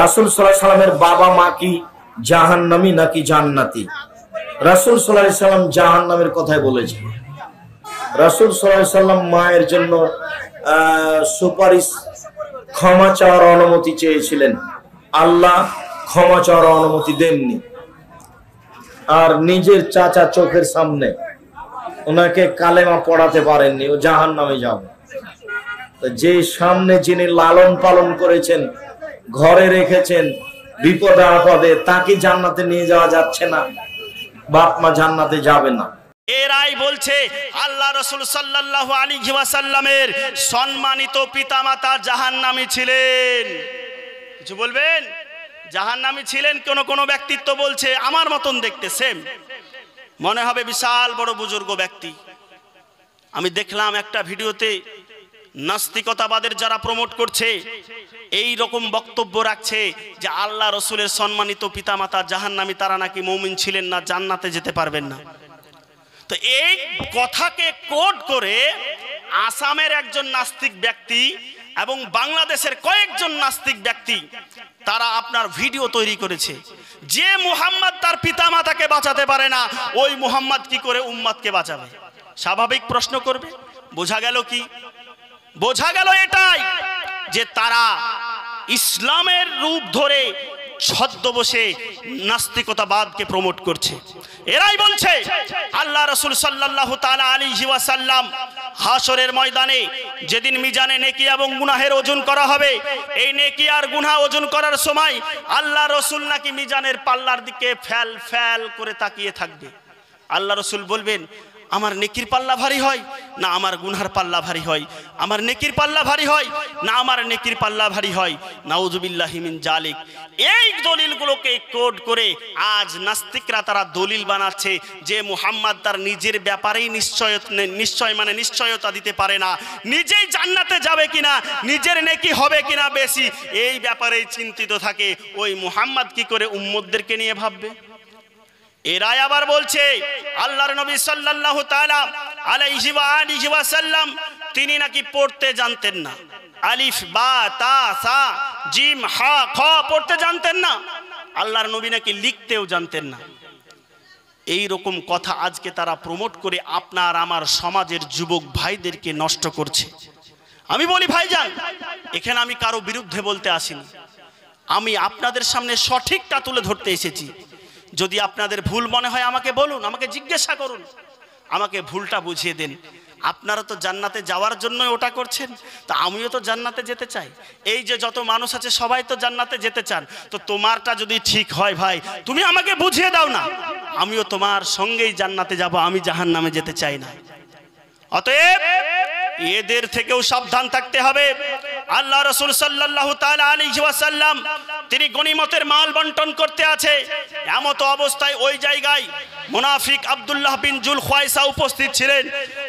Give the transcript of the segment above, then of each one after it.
রাসূল সাল্লাল্লাহু আলাইহি সাল্লামের বাবা মা কি জাহান্নামী নাকি জান্নাতি? রাসূল সাল্লাল্লাহু আলাইহি সাল্লাম জাহান্নামের কথাই বলেছেন। রাসূল সাল্লাল্লাহু আলাইহি সাল্লাম মায়ের জন্য সুপারিশ ক্ষমা চাওয়ার অনুমতি চেয়েছিলেন, আল্লাহ ক্ষমা চাওয়ার অনুমতি দেননি। আর নিজের চাচা চোখের সামনে ওনাকে কালেমা পড়াতে পারেননি, ও জাহান্নামে যাবে। যে সামনে যিনি লালন পালন করেছেন, ঘরে রেখেছেন, বিপদে আপদে তাকে জান্নাতে নিয়ে যাওয়া যাচ্ছে না, বাপ মা জান্নাতে যাবে না। এরাই বলছে আল্লাহ রাসূল সাল্লাল্লাহু আলাইহি ওয়াসাল্লামের সম্মানিত পিতামাতা জাহান্নামী ছিলেন। কিছু বলবেন? জাহান্নামী ছিলেন। কোন ব্যক্তিত্ব বলছে আমার মতন দেখতে, সেম মনে হবে, বিশাল বড় বুজুর্গ ব্যক্তি। আমি দেখলাম একটা ভিডিওতে নাস্তিকতাবাদের যারা প্রমোট করছে এই রকম বক্তব্য রাখছে যে আল্লাহ রসুলের সম্মানিত পিতামাতা জাহান্নামী, তারা নাকি মুমিন ছিলেন না, জান্নাতে যেতে পারবেন না। তো এই কথাকে কোট করে আসামের একজন নাস্তিক ব্যক্তি এবং বাংলাদেশের কয়েকজন নাস্তিক ব্যক্তি তারা আপনার ভিডিও তৈরি করেছে যে মুহাম্মদ তার পিতামাতাকে বাঁচাতে পারে না, ওই মুহাম্মদ কি করে উম্মতকে বাঁচাবে? স্বাভাবিক প্রশ্ন করবে। বোঝা গেল কি? বোঝা গেল এটাই যে তারা ইসলামের রূপ ধরে ছদ্মবেশে নাস্তিকতাবাদকে প্রমোট করছে। এরাই বলছে আল্লাহ রাসূল সাল্লাল্লাহু তাআলা আলাইহি ওয়াসাল্লাম হাশরের ময়দানে যেদিন মিজানে নেকি এবং গুনাহের ওজন করা হবে, এই নেকি আর গুনাহ ওজন করার সময় আল্লাহ রাসূল নাকি মিজানের পাল্লার দিকে ফ্যাল ফ্যাল করে তাকিয়ে থাকবে। আল্লাহ রাসূল বলবেন, আমার নেকির পাল্লা ভারী হয় না আমার গুনহার পাল্লা ভারী হয়? আমার নেকির পাল্লা ভারী হয় না আমার নেকির পাল্লা ভারী হয়? নাউযুবিল্লাহি মিন জালিক। এই দলিলগুলোকে কোড করে আজ নাস্তিকরা তারা দলিল বানাচ্ছে যে মুহাম্মদ তার নিজের ব্যাপারেই নিশ্চয়তা দিতে পারে না, নিজেই জান্নাতে যাবে কিনা, নিজের নেকি হবে কিনা বেশি, এই ব্যাপারেই চিন্তিত থাকে। ওই মুহাম্মদ কি করে উম্মতদেরকে নিয়ে ভাববে? এরাই আবার বলছে আল্লাহর নবী সাল্লাল্লাহু তাআলা আলাইহি ওয়া আলিহি ওয়াসাল্লাম তিনি নাকি পড়তে জানতেন না, আলিফ বা তা সা জিম হা খ পড়তে জানতেন না, আল্লাহর নবী নাকি লিখতেও জানতেন না। এই রকম কথা আজকে তারা প্রমোট করে আপনার আমার সমাজের যুবক ভাইদেরকে নষ্ট করছে। আমি বলি ভাইজান, এখানে আমি কারো বিরুদ্ধে বলতে আসিনি, আমি আপনাদের সামনে সঠিকটা তুলে ধরতে এসেছি। যদি আপনাদের ভুল মনে হয় আমাকে বলুন, আমাকে জিজ্ঞাসা করুন, আমাকে ভুলটা বুঝিয়ে দেন। আপনারা তো জান্নাতে যাওয়ার জন্য ওটা করছেন, তা আমিও তো জান্নাতে যেতে চাই। এই যে যত মানুষ আছে সবাই তো জান্নাতে যেতে চান, তো তোমারটা যদি ঠিক হয় ভাই তুমি আমাকে বুঝিয়ে দাও না, আমিও তোমার সঙ্গেই জান্নাতে যাব, আমি জাহান্নামে যেতে চাই না। অতএব এদের থেকেও সাবধান থাকতে হবে। আল্লাহ রাসূল সাল্লাল্লাহু তাআলা আলাইহি ওয়াসাল্লাম তিনি গনিমতের মাল বন্টন করতে আছে, এমত অবস্থায় ওই জায়গায় মুনাফিক আব্দুল্লাহ বিন জুল খুয়াইসা উপস্থিত ছিলেন।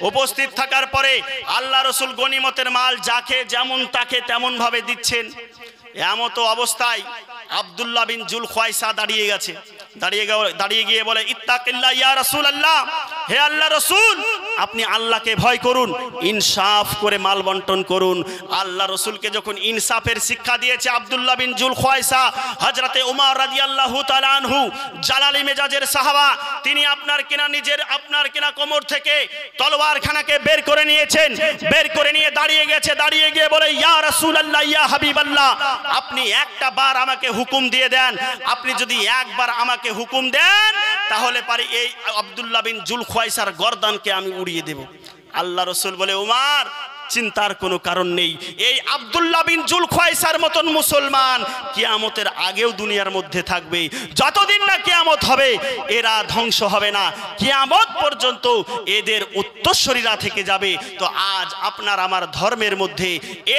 উপস্থিত থাকার পরে আল্লাহ রাসূল গনিমতের মাল যাকে যেমন তাকে তেমন ভাবে দিচ্ছেন। এমত অবস্থায় আব্দুল্লাহ বিন জুল খুয়াইসা দাঁড়িয়ে গেছে। দাঁড়িয়ে গিয়ে বলে, ইত্তাকিল্লাহ ইয়া রাসূলুল্লাহ, হে আল্লাহ রাসূল আপনি আল্লাহকে ভয় করুন, ইনসাফ করে মাল বন্টন করুন। আল্লাহ রাসূলকে যখন ইনসাফের শিক্ষা দিয়েছে আব্দুল্লাহ বিন জুল খুয়াইসা, হযরতে উমর রাদিয়াল্লাহু তাআলা আনহু জালালি মেজাজের সাহাবা, তিনি আপনার কিনা কোমর থেকে তলোয়ারখানাকে বের করে নিয়েছেন। বের করে নিয়ে দাঁড়িয়ে গিয়ে বলে, ইয়া রাসূলুল্লাহ ইয়া হাবিবাল্লাহ, আপনি একটা বার আমাকে হুকুম দিয়ে দেন, আপনি যদি একবার আমাকে হুকুম দেন তাহলে পারি এই আব্দুল্লাহ বিন জুল খুয়াইসার গর্দানকে আমি উড়িয়ে দেব। আল্লাহ রাসূল বলে, উমর চিন্তার কোনো কারণ নেই, এই আব্দুল্লাহ বিন জুল খুয়াইসার মতন মুসলমান কিয়ামতের আগেও দুনিয়ার মধ্যে থাকবে, যতদিন না কিয়ামত হবে এরা ধ্বংস হবে না, কিয়ামত পর্যন্ত এদের উত্তরসূরিরা থেকে যাবে। তো আজ আপনার আমার ধর্মের মধ্যে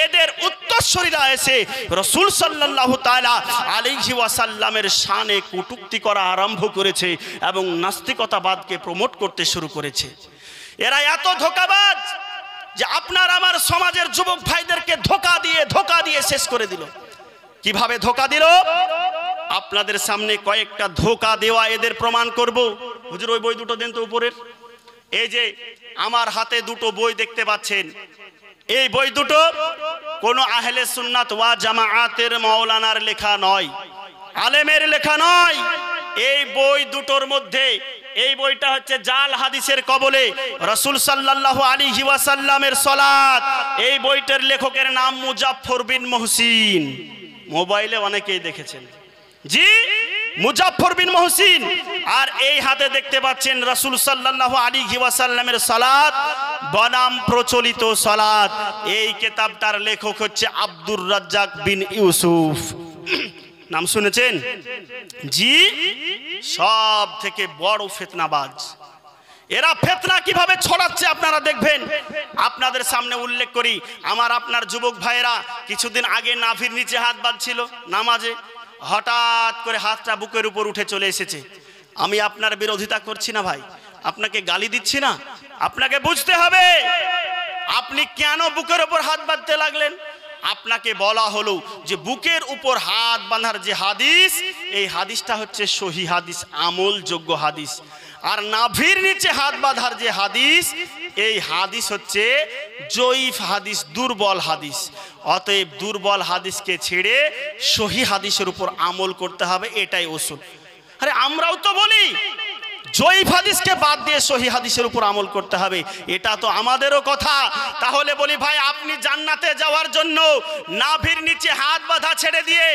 এদের উত্তরসূরিরা এসে রাসূল সাল্লাল্লাহু তাআলা আলাইহি ওয়াসাল্লামের শানে কটূক্তি করা আরম্ভ করেছে এবং নাস্তিকতাবাদকে প্রমোট করতে শুরু করেছে। এরা এত ধোঁকাবাজ যে আপনার আমার সমাজের যুবক ভাইদেরকে ধোঁকা দিয়ে শেষ করে দিল। কিভাবে ধোঁকা দিল আপনাদের সামনে কয়েকটা ধোঁকা দেওয়া এদের প্রমাণ করব। হুজুর ওই বই দুটো দেন তো উপরের। এই যে আমার হাতে দুটো বই দেখতে পাচ্ছেন, এই বই দুটো কোনো আহলে সুন্নাত ওয়া জামাআতের মাওলানার লেখা নয়, আলেমের লেখা নয়। এই বই দুটোর মধ্যে এই বইটা হচ্ছে জাল হাদিসের কবলে, রাসূল সাল্লাল্লাহু আলাইহি ওয়াসাল্লামের সালাত। এই বইটার লেখকের নাম মুজাফফর বিন মুহসিন। মোবাইলে অনেকেই দেখেছেন, জি মুজাফফর বিন মুহসিন। আর এই হাতে দেখতে পাচ্ছেন রাসূল সাল্লাল্লাহু আলাইহি ওয়াসাল্লামের সালাত বনাম প্রচলিত সালাত। এই কিতাবটার লেখক হচ্ছে আব্দুর রাজ্জাক বিন ইউসুফ। নাম শুনেছেন? জি, সব থেকে বড় ফিতনাবাজ। এরা ফিতনা কিভাবে ছড়াচ্ছে আপনারা দেখবেন। আপনাদের সামনে উল্লেখ করি, আমার আপনার যুবক ভাইয়েরা কিছুদিন আগে নাভির নিচে হাত বাঁধছিল নামাজে, হঠাৎ করে হাতটা বুকের উপর উঠে চলে এসেছে। আমি আপনার বিরোধিতা করছি না ভাই, আপনাকে গালি দিচ্ছি না। আপনাকে বুঝতে হবে আপনি কেন বুকের উপর হাত বাঁধতে লাগলেন। আপনাকে বলা হলো যে বুকের উপর হাত বাঁধার যে হাদিস, এই হাদিসটা হচ্ছে সহিহ হাদিস, আমলযোগ্য হাদিস। আর নাভির নিচে হাত বাঁধার যে হাদিস, এই হাদিস হচ্ছে জয়ীফ হাদিস, দুর্বল হাদিস। অতএব দুর্বল হাদিসকে ছেড়ে সহিহ হাদিসের উপর আমল করতে হবে, এটাই উসুল। আরে আমরাও তো বলি জয়ীফ হাদিসকে বাদ দিয়ে সহিহ হাদিসের উপর আমল করতে হবে, এটা তো আমাদেরও কথা। তাহলে বলি ভাই, আপনি জান্নাতে যাওয়ার জন্য নাভির নিচে হাত বাঁধা ছেড়ে দিয়ে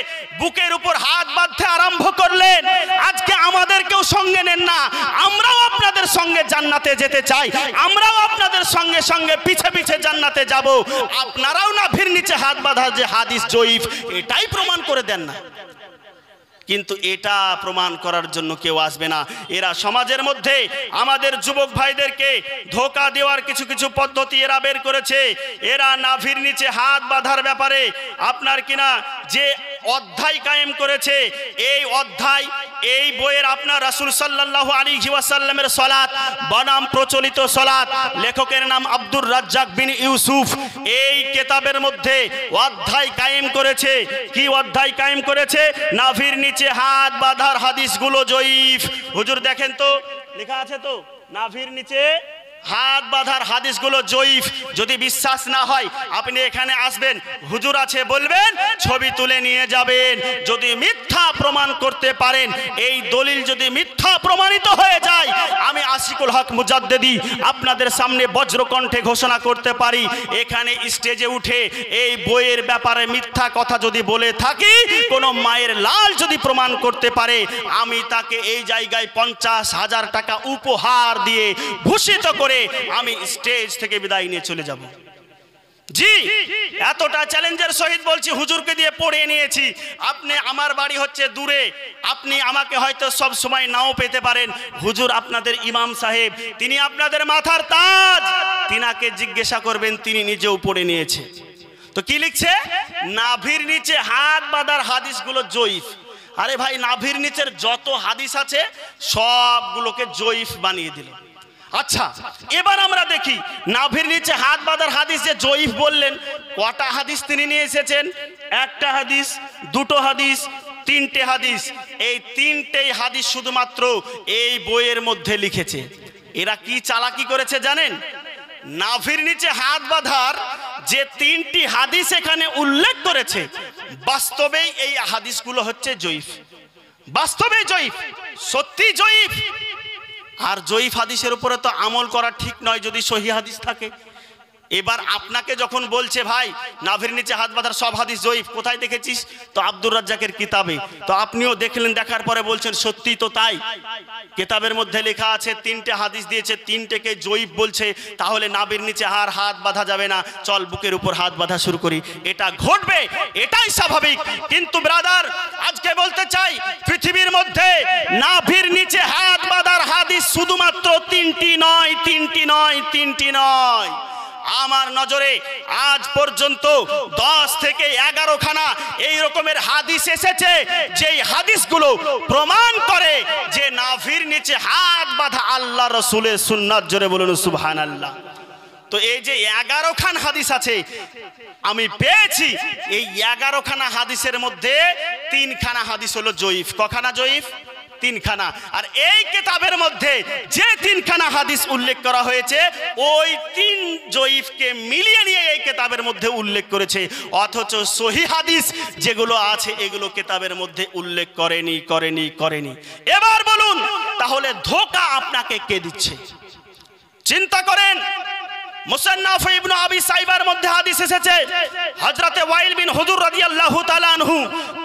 বুকের উপর হাত বাঁধতে আরম্ভ করলেন। আজকে আমাদেরকেও সঙ্গে নেন না, আমরাও আপনাদের সঙ্গে জান্নাতে যেতে চাই, আমরাও আপনাদের সঙ্গে সঙ্গে পিছে পিছে জান্নাতে যাব। আপনারাও নাভির নিচে হাত বাঁধা যে হাদিস জয়ীফ, এটাই প্রমাণ করে দেন না। কিন্তু এটা প্রমাণ করার জন্য কেউ আসবে না। এরা সমাজের মধ্যে আমাদের যুবক ভাইদেরকে ধোঁকা দেওয়ার কিছু কিছু পদ্ধতি এরা বের করেছে। এরা নাভির নিচে হাত বাঁধার ব্যাপারে আপনার কিনা যে অধ্যায় কায়েম করেছে, এই অধ্যায় এই বইয়ের আপনার রাসূল সাল্লাল্লাহু আলাইহি ওয়াসাল্লামের সালাত বনাম প্রচলিত সালাত, লেখকের নাম আব্দুর রাজ্জাক বিন ইউসুফ। এই কিতাবের মধ্যে অধ্যায় কায়েম করেছে। কি অধ্যায় কায়েম করেছে? নাভির নিচে হাত বাঁধার হাদিসগুলো জয়ীফ। হুজুর দেখেন তো, লেখা আছে তো নাভির নিচে হাত বাঁধার হাদিসগুলো জয়ীফ। যদি বিশ্বাস না হয় আপনি এখানে আসবেন, হুজুর আছে বলবেন, ছবি তুলে নিয়ে যাবেন। যদি মিথ্যা প্রমাণ করতে পারেন, এই দলিল যদি মিথ্যা প্রমাণিত হয়ে যায়, আমি আশিকুল হক মুজাদ্দেদি আপনাদের সামনে বজ্রকণ্ঠে ঘোষণা করতে পারি, এখানে স্টেজে উঠে এই বইয়ের ব্যাপারে মিথ্যা কথা যদি বলে থাকি, কোনো মায়ের লাল যদি প্রমাণ করতে পারে, আমি তাকে এই জায়গায় 50,000 টাকা উপহার দিয়ে ভূষিত করে আমি স্টেজ থেকে বিদায় নিয়ে চলে যাব। জি, এতটা চ্যালেঞ্জের সহিত বলছি, হুজুরকে দিয়ে পড়ে নিয়েছি। আপনি, আমার বাড়ি হচ্ছে দূরে, আপনি আমাকে হয়তো সব সময় নাও পেতে পারেন। হুজুর আপনাদের ইমাম সাহেব, তিনি আপনাদের মাথার তাজ, তিনাকে জিজ্ঞাসা করবেন, তিনি নিজেও পড়ে নিয়েছে। তো কি লিখছে? নাভির নিচে হাত বাঁধার হাদিসগুলো জয়ীফ। আরে ভাই, নাভির নিচের যত হাদিস আছে সবগুলোকে জয়ীফ বানিয়ে দিল। আচ্ছা, এবার আমরা দেখি নাভির নিচে হাত বাঁধার হাদিস যে জয়ীফ বললেন, কটা হাদিস তিনি নিয়ে এসেছেন? একটা হাদিস, দুটো হাদিস, তিনটে হাদিস। এই তিনটেই হাদিস শুধুমাত্র এই বইয়ের মধ্যে লিখেছে। এরা কি চালাকি করেছে জানেন? নাভির নিচে হাত বাঁধার যে তিনটি হাদিস এখানে উল্লেখ করেছে, বাস্তবেই এই হাদিসগুলো হচ্ছে জয়ীফ। বাস্তবে জয়ীফ, সত্যি জয়ীফ। আর জয়ীফ হাদিসের উপরে তো আমল করা ঠিক নয় যদি সহিহ হাদিস থাকে। এবার আপনাকে যখন বলছে ভাই নাভির নিচে হাত বাঁধার সব হাদিস জয়ীফ, কোথায় দেখেছিস? তো আব্দুর রাজ্জাকের কিতাবে। তো আপনিও দেখলেন, দেখার পরে বলছেন সত্যি তো তাই। কিতাবের মধ্যে লেখা আছে তিনটে হাদিস দিয়েছে, তিনটেকে জয়ীফ বলছে, তাহলে নাভির নিচে হাত বাঁধা যাবে না, চল বুকের উপর হাত বাঁধা শুরু করি। এটা ঘটবে, এটাই স্বাভাবিক। কিন্তু ব্রাদার, আজকে বলতে চাই, পৃথিবীর মধ্যে নাভির নিচে হাত বাঁধার হাদিস শুধুমাত্র তিনটি নয়, তিনটি নয়, তিনটি নয়। আমার নজরে আজ পর্যন্ত 10 থেকে 11 খানা এই রকমের হাদিস এসেছে, যেই হাদিসগুলো প্রমাণ করে যে নাভির নিচে হাত বাঁধা আল্লাহ রাসূলের সুন্নাত। জোরে বলুন সুবহানাল্লাহ। তো এই যে 11 খান হাদিস আছে আমি পেয়েছি, এই 11 খানা হাদিসের মধ্যে 3 খানা হাদিস হলো জয়ীফ। কখানা জয়ীফ? তিনখানা। আর এই কিতাবের মধ্যে যে তিনখানা হাদিস উল্লেখ করা হয়েছে ওই তিন জয়ীফকে মিলিয়ে নিয়ে এই কিতাবের মধ্যে উল্লেখ করেছে, অথচ সহিহ হাদিস যেগুলো আছে এগুলো কিতাবের মধ্যে উল্লেখ করেনি। এবার বলুন তাহলে ধোঁকা আপনাকে কে দিচ্ছে? চিন্তা করেন। মুসান্নাফ ইবনে আবি সাইবার মধ্যে হাদিস এসেছে, হযরতে ওয়াইল বিন হুজুর রাদিয়াল্লাহু তাআলা আনহু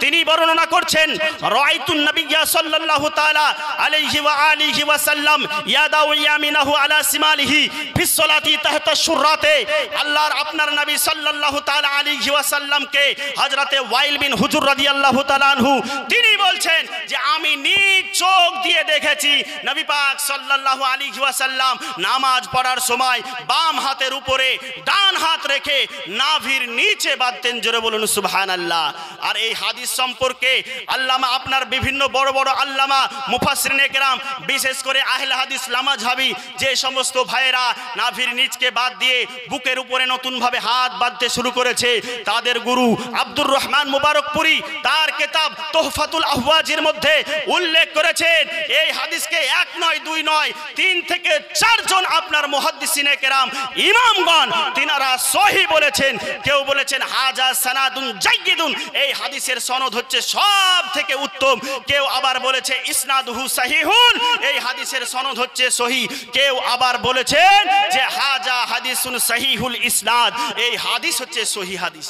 তিনি বর্ণনা করছেন, রাআইতুন নাবিয়্যা সাল্লাল্লাহু তাআলা আলাইহি ওয়া আলিহি ওয়া সাল্লাম ইয়াদাউ ইয়ামিনাহু আলা শিমালিহি ফিস সালাতি তাহতা শুররাতে। আল্লাহর আপনার নবী সাল্লাল্লাহু তাআলা আলাইহি ওয়া সাল্লামকে হযরতে ওয়াইল বিন হুজুর রাদিয়াল্লাহু তাআলা আনহু তিনি বলছেন যে আমি নিজ চোখ দিয়ে দেখেছি নবী পাক সাল্লাল্লাহু আলাইহি ওয়া সাল্লাম নামাজ পড়ার সময় বাম হাতের উপরে ডান হাত রেখে নাভির নিচে বাঁধতেন। জোরে বলুন সুবহানাল্লাহ। আর এই হাদিস সম্পর্কে আল্লামা আপনার বিভিন্ন বড় বড় আল্লামা মুফাসসিরিনে কেরাম, বিশেষ করে আহলে হাদিস লামাযহাবী যে সমস্ত ভাইয়েরা নাভির নিচকে বাদ দিয়ে বুকের উপরে নতুনভাবে হাত বাঁধতে শুরু করেছে, তাদের গুরু আব্দুর রহমান মুবারকপুরী তার কিতাব তোহফাতুল আহওয়াজের মধ্যে উল্লেখ করেছেন এই হাদিসকে এক নয় দুই নয় 3 থেকে 4 জন আপনার মুহাদ্দিসিনে কেরাম ইমামগণ তিনারা সহিহ বলেছেন। কেউ বলেছেন হাজা সানাদুন জাইয়িদুন, এই হাদিসের সনদ হচ্ছে সব থেকে উত্তম। কেউ আবার বলেছে ইসনাদুহু সাহিহুন, এই হাদিসের সনদ হচ্ছে সহিহ। কেউ আবার বলেছেন যে হাজা হাদিসুন সাহিহুল ইসনাদ, এই হাদিস হচ্ছে সহিহ হাদিস।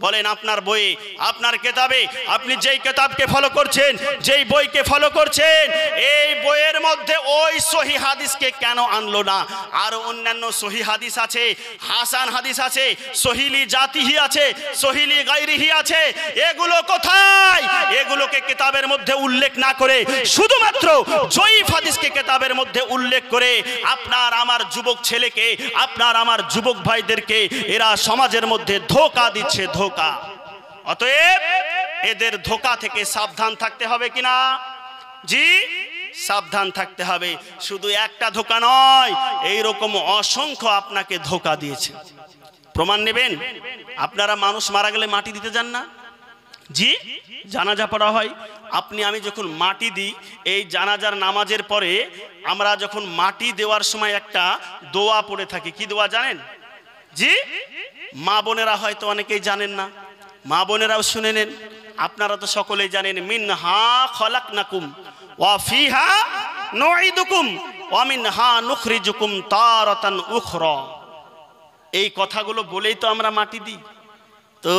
বলেন আপনার বইয়ে আপনার কিতাবে আপনি যেই কিতাবকে ফলো করছেন, যেই বইকে ফলো করছেন, এই বইয়ের মধ্যে ওই সহিহ হাদিসকে কেন আনলো না? আর অন্যান্য সহিহ হাদিস আছে, হাসান হাদিস আছে, সহিলি জাতিহি আছে, সহিলি গায়রিহি আছে, এগুলো কোথায়? এগুলোকে কিতাবের মধ্যে উল্লেখ না করে শুধুমাত্র জয়ীফ হাদিসকে কিতাবের মধ্যে উল্লেখ করে আপনার আমার যুবক ছেলেকে, আপনার আমার যুবক ভাইদেরকে এরা সমাজের মধ্যে ধোঁকা দিচ্ছে, ধোঁকা। অতএব এদের ধোঁকা থেকে সাবধান থাকতে হবে কিনা? জি, সাবধান থাকতে হবে। শুধু একটা ধোঁকা নয়, এইরকম অসংখ্য আপনাকে ধোঁকা দিয়েছে। প্রমাণ নেবেন? আপনারা মানুষ মারা গেলে মাটি দিতে যান না? জি, জানাজা পড়া হয়। আপনি আমি যখন মাটি দিই, এই জানাজার নামাজের পরে আমরা যখন মাটি দেওয়ার সময় একটা দোয়া পড়ে থাকি। কি দোয়া জানেন? জি, মা বোনেরা হয়তো অনেকেই জানেন না, মা বোনেরাও শুনে নেন। আপনারা তো সকলেই জানেন, মিনহা খলাকনাকুম ওয়া ফিহা নুঈদুকুম ওয়া মিনহা নুখরিজুকুম তারাতান উখরা। এই কথাগুলো বলেই তো আমরা মাটি দিই। তো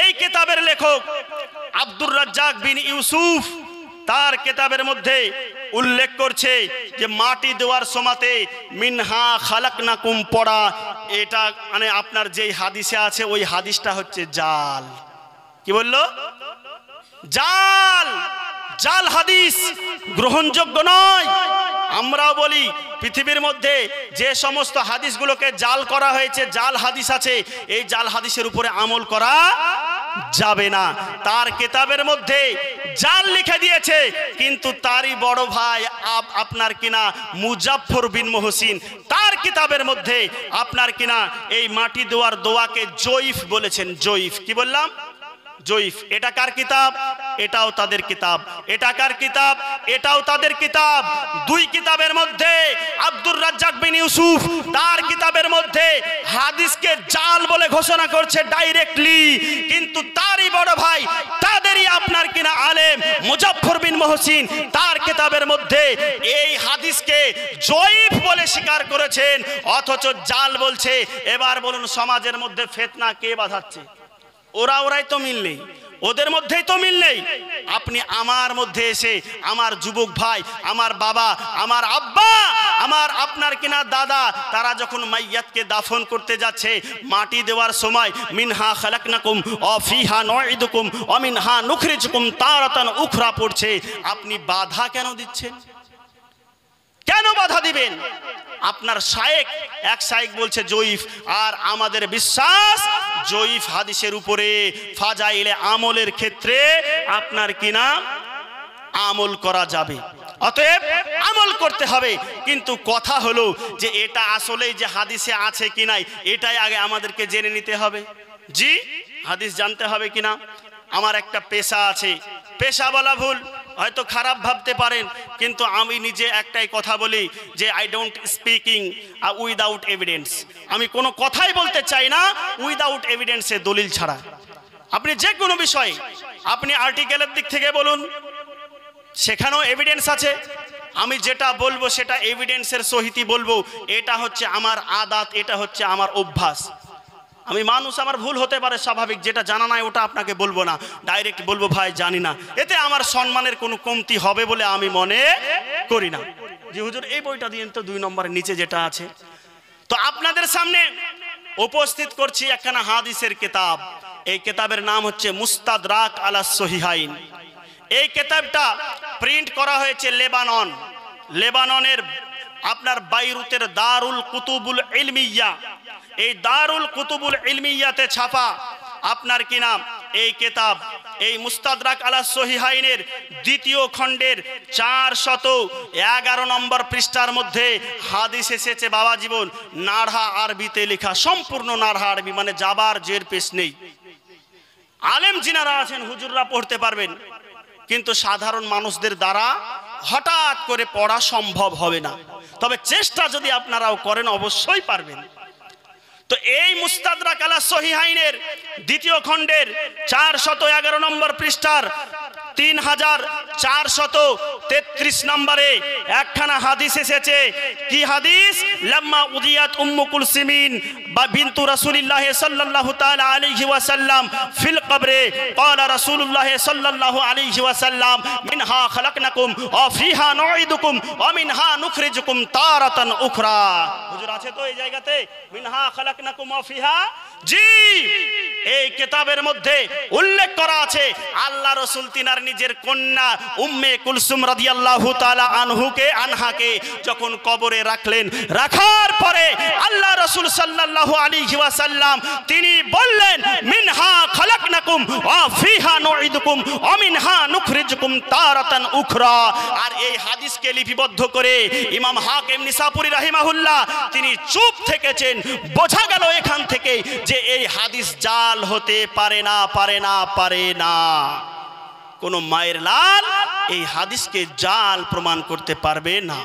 এই কিতাবের লেখক আব্দুর রাজ্জাক বিন ইউসুফ তার কিতাবের মধ্যে উল্লেখ করছে যে মাটি দেওয়ার সময়তে মিনহা খালাকনাকুম পড়া, এটা মানে আপনার যেই হাদিসে আছে ওই হাদিসটা হচ্ছে জাল। কি বললো? জাল। জাল হাদিস গ্রহণযোগ্য নয়। আমরাও বলি পৃথিবীর মধ্যে যে সমস্ত হাদিসগুলোকে জাল করা হয়েছে, জাল হাদিস আছে, এই জাল হাদিসের উপরে আমল করা যাবে না। তার কিতাবের মধ্যে জাল লিখে দিয়েছে, কিন্তু তারই বড় ভাই আপনার কিনা মুজাফফর বিন মুহসিন তার কিতাবের মধ্যে আপনার কিনা এই মাটি দেওয়ার দোয়াকে জয়ীফ বলেছেন। জয়ীফ। কি বললাম? জয়ীফ। এটা কার কিতাব? এটাও তাদের কিতাব। এটা কার কিতাব? এটাও তাদের কিতাব। দুই কিতাবের মধ্যে আব্দুর রাজ্জাক বিন ইউসুফ তার কিতাবের মধ্যে হাদিসকে জাল বলে ঘোষণা করছে ডাইরেক্টলি, কিন্তু তারই বড় ভাই তাদেরই আপনার কিনা আলেম মুজাফফর বিন মুহসিন তার কিতাবের মধ্যে এই হাদিসকে জয়ীফ বলে স্বীকার করেছেন, অথচ জাল বলছে। এবার বলুন সমাজের মধ্যে ফিতনা কে বাঁধাচ্ছে? ওরাই তো মিল নেই, ওদের মধ্যেই তো মিল নেই। আপনি আমার মধ্যে এসে আমার যুবক ভাই, আমার বাবা, আমার আব্বা, আমার আপনার কিনা দাদা, তারা যখন মাইয়াতকে দাফন করতে যাচ্ছে, মাটি দেওয়ার সময় মিনহা খালাকনাকুম ওয়া ফিহা নুঈদুকুম ওয়া মিনহা নুখরিজুকুম তারাতান উখরা পড়ছে, আপনি বাধা কেন দিচ্ছেন? কেন বাধা দিবেন? আপনার শায়েখ, এক শায়েখ বলছে জয়ীফ, আর আমাদের বিশ্বাস জয়ীফ হাদিসের উপরে ফাজাইলে আমলের ক্ষেত্রে আপনার কিনা আমল করা যাবে। অতএব আমল করতে হবে, কিন্তু কথা হলো যে এটা আসলেই যে হাদিসে আছে কি নাই এটাই আগে আমাদেরকে জেনে নিতে হবে। জি, হাদিস জানতে হবে কিনা। আমার একটা পেশা আছে, পেশা বলা ভুল, হয়তো খারাপ ভাবতে পারেন, কিন্তু আমি নিজে একটাই কথা বলি যে I don't speaking without evidence. আমি কোনো কথাই বলতে চাই না উইদাউট এভিডেন্সে, দলিল ছাড়া। আপনি যে কোনো বিষয়, আপনি আর্টিকেলের দিক থেকে বলুন, সেখানেও এভিডেন্স আছে। আমি যেটা বলবো সেটা এভিডেন্সের সহিতই বলবো। এটা হচ্ছে আমার আদাত, এটা হচ্ছে আমার অভ্যাস। আমি মানুষ, আমার ভুল হতে পারে স্বাভাবিক, যেটা জানা নাই ওটা আপনাকে বলবো না, ডাইরেক্ট বলবো ভাই জানি না। এতে আমার সম্মানের কোনো কমতি হবে বলে আমি মনে করি না। জি হুজুর, এই বইটা দিয়েন তো 2 নম্বরের নিচে যেটা আছে। তো আপনাদের সামনে উপস্থিত করছি একখানা হাদিসের কিতাব। এই কিতাবের নাম হচ্ছে মুস্তাদরাক আলা সহিহাইন। এই কিতাবটা প্রিন্ট করা হয়েছে লেবাননের আপনার বাইরুতের দারুল কুতুবুল ইলমিয়া। এই দারুল কুতুবুল ইলমিয়াতে ছাপা আপনার কি নাম এই কিতাব, এই মুস্তাদরাক আলা সহিহাইনের 2য় খণ্ডের 411 নম্বর পৃষ্ঠার মধ্যে হাদিস এসেছে বাবা জীবন, নাড়হা আরবিতে লেখা, সম্পূর্ণ নাড়হা আরবি, মানে যাবার জের পেশ নেই। আলেম যিনারা আছেন হুজুররা পড়তে পারবেন, কিন্তু সাধারণ মানুষদের দ্বারা হঠাৎ করে পড়া সম্ভব হবে না। তবে চেষ্টা যদি আপনারাও করেন অবশ্যই পারবেন। তো এই মুস্তাদরাক আলা সহিহাইনের 2য় খণ্ডের 411 নম্বর পৃষ্ঠার 3433 নম্বরে একখানা হাদিস এসেছে। কি হাদিস? লাম্মা উদিয়াত উম্মু কুলসুমিন বা বিনতু রাসূলিল্লাহ সাল্লাল্লাহু তাআলা আলাইহি ওয়াসাল্লাম ফিল কবরে ক্বালা রাসূলুল্লাহ সাল্লাল্লাহু আলাইহি ওয়াসাল্লাম মিনহা খালাকনাকুম ওয়া ফিহা নুঈদুকুম ওয়া মিনহা নুখরিজুকুম তারাতান উখরা। হুজুর আছে তো এই জায়গাতে মিনহা খালাকনাকুম ওয়া ফিহা? জি, এই কিতাবের মধ্যে উল্লেখ করা আছে আল্লাহ রাসূল তিনার নিজের কন্যা উম্মে কুলসুম রাদিয়াল্লাহু তাআলা আনহাকে যখন কবরে রাখলেন, রাখার পরে আল্লাহ রাসূল সাল্লাল্লাহু আলাইহি ওয়াসাল্লাম তিনি বললেন মিনহা খালাকনাকুম ওয়া ফিহা নুঈদুকুম ওয়া মিনহা নুখরিজুকুম তারাতান উখরা। আর এই হাদিসকে লিপিবদ্ধ করে ইমাম হাকিম নিসাপুরি রাহিমাহুল্লাহ তিনি চুপ থেকেছেন। বোঝা গেল এখান থেকে যে এই হাদিস জাল হতে পারে না। কোন মায়ের লাল এই হাদিসকে জাল প্রমাণ করতে পারবে না।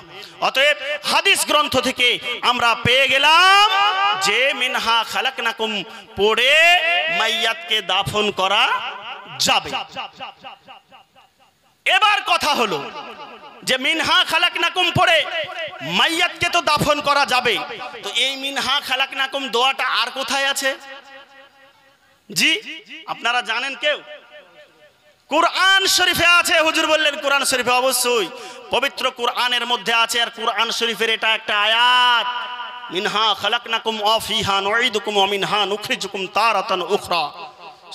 অতএব হাদিস গ্রন্থ থেকে আমরা পেয়ে গেলাম যে মিনহা খালাকনাকুম পড়ে মাইয়াতকে দাফন করা যাবে। এবার কথা হলো যে মিনহা খালাকনাকুম পড়ে মাইয়াতকে তো দাফন করা যাবে, তো এই মিনহা খালাকনাকুম দোয়াটা আর কোথায় আছে? জি আপনারা জানেন কেউ? কুরআন শরীফে আছে। হুজুর বললেন কুরআন শরীফে, অবশ্যই পবিত্র কুরআনের মধ্যে আছে। আর কুরআন শরীফের এটা একটা আয়াত, মিনহা খালাকনাকুম ওয়া ফিহা নুঈদুকুম ওয়া মিনহা নুখরিজুকুম তারাতান উখরা।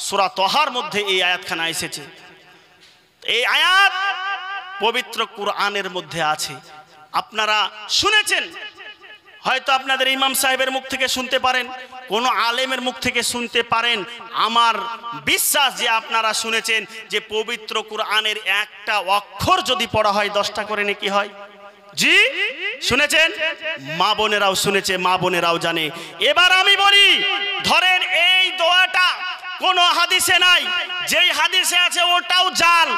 সূরা তাহার মধ্যে এই আয়াতখানা এসেছে। এই আয়াত পবিত্র কুরআনের মধ্যে আছে। আপনারা শুনেছেন, হয়তো আপনাদের ইমাম সাহেবের মুখ থেকে শুনতে পারেন, কোন আলেমের মুখ থেকে শুনতে পারেন। আমার বিশ্বাস যে আপনারা শুনেছেন যে পবিত্র কুরআনের একটা অক্ষর যদি পড়া হয় 10টা করে নেকি হয়। জি শুনেছেন? মা বোনেরাও শুনেছে, মা বোনেরাও জানে। এবার আমি বলি, ধরেন এই দোয়াটা কোন হাদিসে নাই, যেই হাদিসে আছে ওটাও জাল,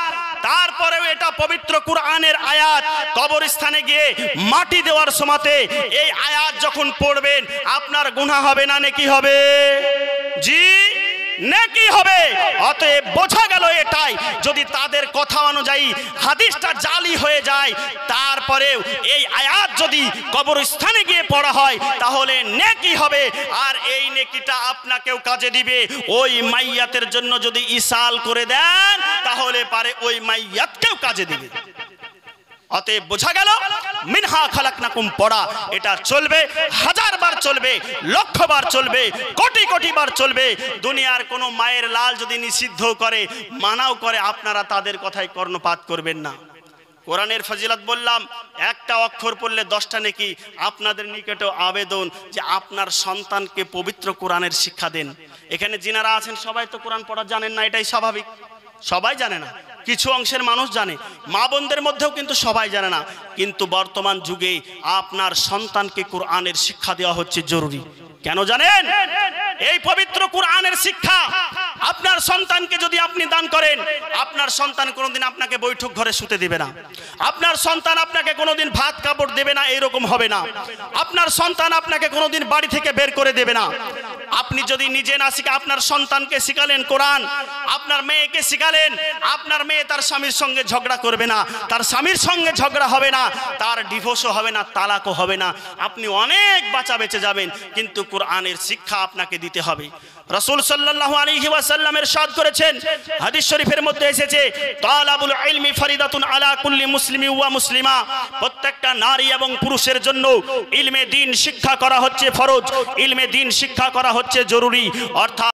তারপরেও এটা পবিত্র কুরআনের আয়াত। কবরস্থানে গিয়ে মাটি দেওয়ার সময়তে এই আয়াত যখন পড়বেন আপনার গুনাহ হবে না নেকি হবে? জি নেকি হবে। অতএব বোঝা গেল এটাই, যদি তাদের কথা অনুযায়ী হাদিসটা জালি হয়ে যায়, তারপরেও এই আয়াত যদি কবরস্থানে গিয়ে পড়া হয় তাহলে নেকি হবে। আর এই নেকিটা আপনাকেও কাজে দিবে। ওই মাইয়াতের জন্য যদি ইসাল করে দেন তাহলে পারে ওই মাইয়াতকেও কাজে দিবে। অতএব বোঝা গেল মিনহা খালাকনাকুম পড়া এটা চলবে, 1000 বার চলবে, লক্ষ বার চলবে, কোটি কোটি বার চলবে। দুনিয়ার কোনো মায়ের লাল যদি নিষিদ্ধ করে, মানাও করে, আপনারা তাদের কথায় কর্ণপাত করবেন না। কোরআনের ফজিলত বললাম, একটা অক্ষর পড়লে 10টা নেকি। আপনাদের নিকটেও আবেদন যে আপনার সন্তানকে পবিত্র কোরআনের শিক্ষা দেন। এখানে যিনারা আছেন সবাই তো কোরআন পড়া জানেন না, এটাই স্বাভাবিক। সবাই জানে না, কিছু অংশের মানুষ জানে, মা বোনদের মধ্যেও কিন্তু সবাই জানে না। কিন্তু বর্তমান যুগে আপনার সন্তানকে কোরআনের শিক্ষা দেওয়া হচ্ছে জরুরি। কেন জানেন? এই পবিত্র কোরআনের শিক্ষা আপনার সন্তানকে যদি আপনি দান করেন, আপনার সন্তান কোনোদিন আপনাকে বৈঠক ঘরে শুতে দেবে না, আপনার সন্তান আপনাকে কোনোদিন ভাত কাপড় দেবে না, এরকম হবে না। আপনার সন্তান আপনাকে কোনোদিন বাড়ি থেকে বের করে দেবে না। আপনি যদি নিজে না শিখে আপনার সন্তানকে শিখালেন কোরআন, আপনার মেয়েকে শিখালেন, আপনার মেয়ে তার স্বামীর সঙ্গে ঝগড়া করবে না, তার স্বামীর সঙ্গে ঝগড়া হবে না, তার ডিভোর্সও হবে না, তালাকও হবে না, আপনি অনেক বাঁচা বেঁচে যাবেন। কিন্তু কোরআনের শিক্ষা আপনাকে দিতে হবে। রাসূল সাল্লাল্লাহু আলাইহি ওয়াসাল্লামের ইরশাদ করেছেন, হাদিস শরীফের মধ্যে এসেছে, তালাবুল ইলমি ফরিদাতুন আলা কুল্লি মুসলিমি ওয়া মুসলিমা। প্রত্যেকটা নারী এবং পুরুষের জন্য ইলমে দ্বীন শিক্ষা করা হচ্ছে ফরজ, ইলমে দ্বীন শিক্ষা করা হচ্ছে জরুরি। অর্থাৎ